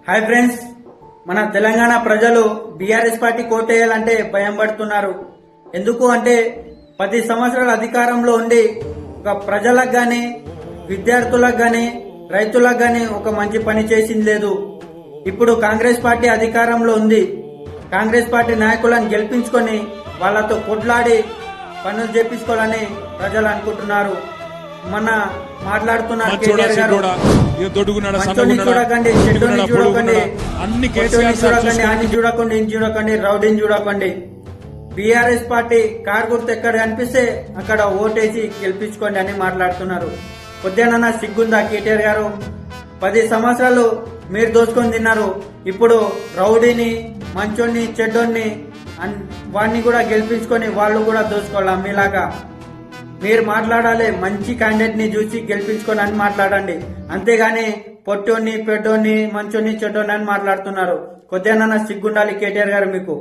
Hi friends, మన తెలంగాణ ప్రజలు BRS party కోటేయాలంటే భయం పడుతున్నారు. ఎందుకు అంటే 10 సంవత్సరాల అధికారంలో ఉండి ఒక ప్రజలకు గాని, విద్యార్థులకు గాని, రైతులకు గాని ఒక మంచి పని చేసింది లేదు. ఇప్పుడు కాంగ్రెస్ పార్టీ అధికారంలో ఉంది. కాంగ్రెస్ పార్టీ నాయకులను గెలిపించుకొని వాళ్లతో కొట్లాడి పనులు చేపించుకోవాలని ప్రజలు అనుకుంటున్నారు. మన మాట్లాడుతున్నారు కేటీఆర్ గారు, మంచోని చూడకండి, చెడ్డోని చూడకండి, అన్ని చూడకండి, అన్ని చూడకండి, ఇన్ని చూడకండి, రౌడీని చూడకండి. బీఆర్ఎస్ పార్టీ కారు గుర్తు ఎక్కడ కనిపిస్తే అక్కడ ఓటేసి గెలిపించుకోండి అని మాట్లాడుతున్నారు. కొద్దిగా సిగ్గుందా కేటీఆర్ గారు? 10 సంవత్సరాలు మీరు దోచుకొని తిన్నారు. ఇప్పుడు రౌడీని, మంచోన్ని, చెడ్డోన్ని వాడిని కూడా గెలిపించుకొని వాళ్ళు కూడా దోచుకోవాలా మీలాగా. మీరు మాట్లాడాలి, మంచి క్యాండిడేట్ ని చూసి గెలిపించుకొని అని మాట్లాడండి. అంతేగాని పొట్టోని, పెద్దోని, మంచోని, చెడ్డోని అని మాట్లాడుతున్నారు. కొద్దిగా సిగ్గుండాలి కేటీఆర్ గారు మీకు.